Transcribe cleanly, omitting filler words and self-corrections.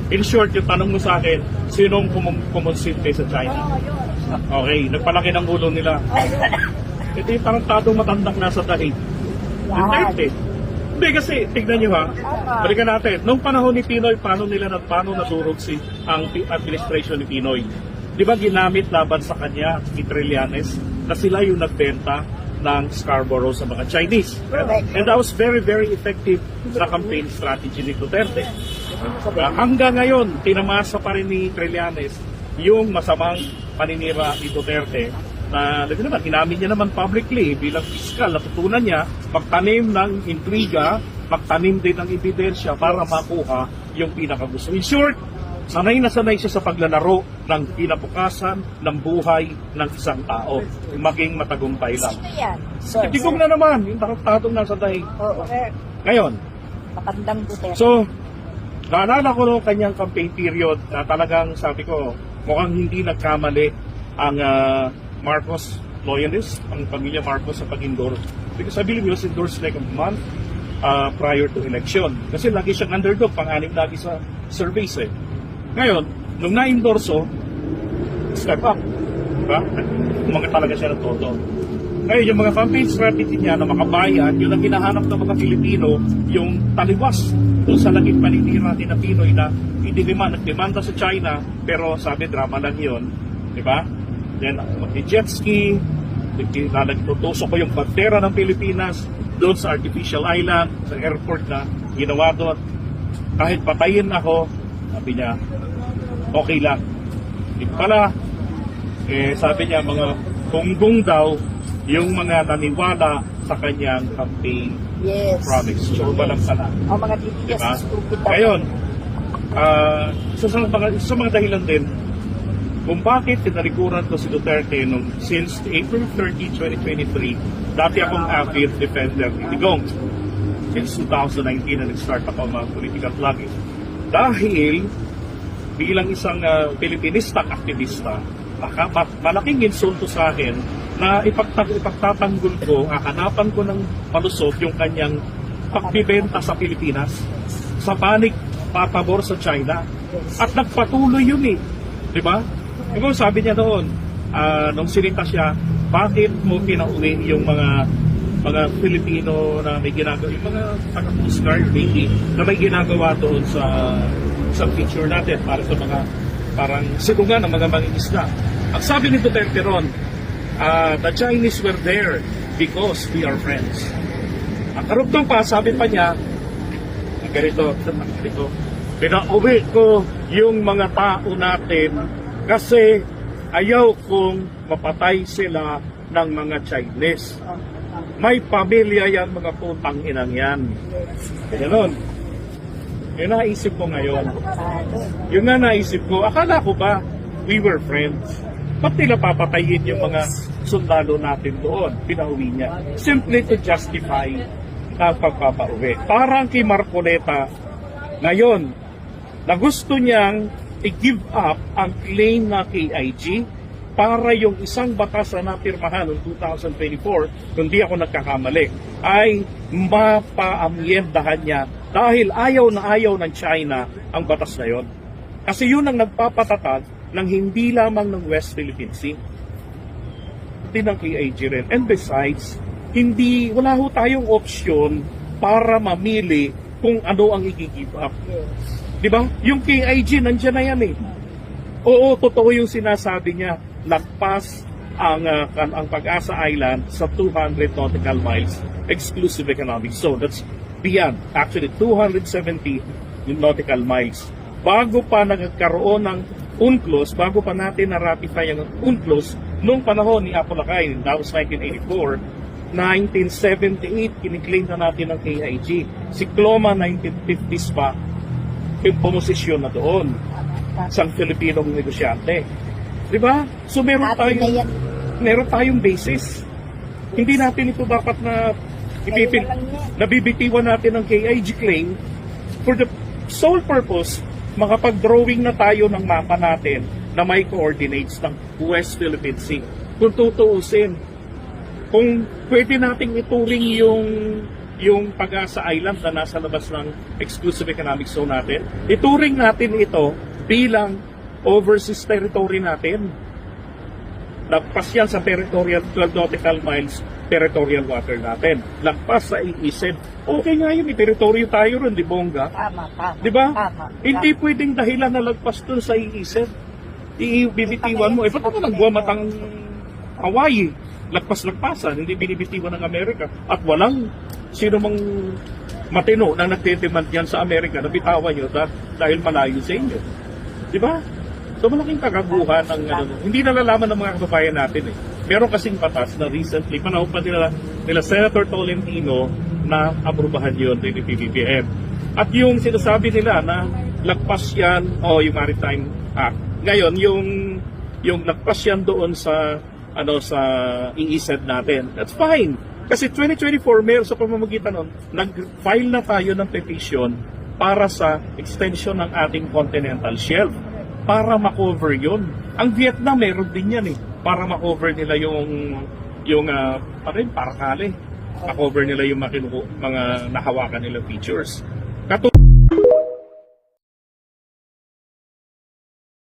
In short, yung tanong mo sa akin, sinong kumonsinti sa China? Okay, nagpalaki ng ulo nila. Ito yung tarantadong matandang nasa daig. Duterte. Hindi kasi, tignan nyo ha, balikan natin, nung panahon ni Pinoy, paano nadurog ang administration ni Pinoy? Di ba ginamit laban sa kanya, si Trillanes, na sila yung nagbenta ng Scarborough sa mga Chinese. And that was very, very effective sa campaign strategy ni Duterte. Hanggang ngayon, tinamasa pa rin ni Trillanes yung masamang paninira ni Duterte na ginamit niya naman publicly bilang fiscal. Natutunan niya magtanim ng intriga, magtanim din ng ebidensya para makuha yung pinakagusto. In short, sanay na sanay siya sa paglalaro ng kinabukasan ng buhay ng isang tao. Maging matagumpay lang. Sino yan? Itigong na naman, yung tarantadong nasa daig. Ngayon, Matandang Duterte. so, naalala ko noong kanyang campaign period na talagang sabi ko, mukhang hindi nagkamali ang Marcos loyalists, ang pamilya Marcos sa pag-endorse. Because I believe he was endorsed like a month prior to election. Kasi lagi siyang underdog, pang-anim lagi sa surveys eh. Ngayon, nung na-endorso, step up. Diba? Umangat talaga siya ng todo. Ngayon, yung mga campaign strategy niya na makabayan, yun ang hinahanap ng mga Pilipino, yung taliwas doon sa naging paninira ni na Pinoy na hindi nagdemanda sa China, pero sabi, drama lang yun. Diba? Then, mag-jet ski, tutusok ko yung bandera ng Pilipinas doon sa artificial island, sa airport na ginawa doon. Kahit patayin ako, sabi niya, okay lang. Hindi pala, sabi niya, mga gunggong daw yung mga naniwala sa kanyang campaign promise. So, walang pala. O mga titigas, Diba? stupid. Ngayon, sa mga dahilan din, kung bakit tinalikuran ko si Duterte since April 30, 2023, dati akong avid defender ni Digong. Since 2019 na nag-start ako mga political vlogging. Dahil bilang isang Pilipinista aktivista, malaking insulto sa akin na ipagtatanggol ko, hahanapan ko ng malusot yung kanyang pagbibenta sa Pilipinas sa panig papabor sa China. At nagpatuloy yun eh. Diba? Diba sabi niya doon, nung sinita siya, bakit mo pinauwi yung mga Pilipino na may ginagawa, yung mga taga-postcard maybe, na may ginagawa doon sa picture natin para sa mga parang sigungan ng mga mangingisda. Ang sabi ni Duterte ron, the Chinese were there because we are friends. Ang karugtong pa, sabi pa niya, ganito, pinauwi ko yung mga tao natin kasi ayaw kong mapatay sila ng mga Chinese. May pamilya yan, mga putang inang yan. Ganon. Yung naisip ko ngayon. Yung nga naisip ko, akala ko ba we were friends? Ba't nila papatayin yung mga sundalo natin doon? Pinauwi niya. Simply to justify ang pagpapauwi. Parang kay Marcoleta, ngayon, na gusto niyang i-give up ang claim na KIG para yung isang batas na napirmahan noong 2024, kung di ako nagkakamali, ay mapaamyendahan niya dahil ayaw na ayaw ng China ang batas na yon. Kasi yun ang nagpapatatag ng hindi lamang ng West Philippine Sea, din ng KIG rin. And besides, wala ho tayong opsyon para mamili kung ano ang i-give up. Diba? Yung KIG, nandiyan na yan eh. Oo, totoo yung sinasabi niya. Lagpas ang Pag-asa Island sa 200 nautical miles exclusive economic zone. That's beyond. Actually, 270 nautical miles. Bago pa nagkaroon ng UNCLOS, bago pa natin na-ratify ang UNCLOS, noong panahon ni Apolacay, that was 1984, 1978, kiniklaim na natin ng KIG. Si Cloma, 1950s pa, yung pumosisyon na doon sa Filipinong negosyante. Diba? So meron tayong basis. Hindi natin ito dapat na nabibitiwan natin ng KIG claim for the sole purpose, makapag-drawing na tayo ng mapa natin na may coordinates ng West Philippine Sea. Kung tutuusin, kung pwede nating ituring yung yung Pag-asa Island na nasa labas ng exclusive economic zone natin, ituring natin ito bilang overseas territory natin. Lagpas yan sa territorial 12 nautical miles territorial water natin. Lagpas sa EEZ. Okay nga yun, teritoryo tayo ron, di bongga? Tama, tama. Di ba? Tama. Hindi pwedeng dahilan na lagpas dun sa EEZ. Ibibitiwan mo. Eh, ba't ako nagbuwamatang Hawaii? Lagpas-lagpasan, hindi binibitiwan ng Amerika. At walang sino mang matino na nagdedemand yan sa Amerika na bitawan nyo dahil malayo sa inyo. Di ba? So malaking kagaguhan ng hindi nalalaman ng mga kababayan natin eh. Meron kasing batas na recently, panahon pa nila Senator Tolentino na aprubahan yun ng PBBM. At yung sinasabi nila na lagpas yan, yung Maritime Act. Ngayon, yung lagpas yan doon sa sa EEZ natin. That's fine. Kasi 2024, meron sa pamamagitan nun, nag-file na tayo ng petition para sa extension ng ating continental shelf. Para makover yun. Ang Vietnam, meron din yan eh. Para makover nila yung Parakale. Makover nila yung mga nahawakan nilang features.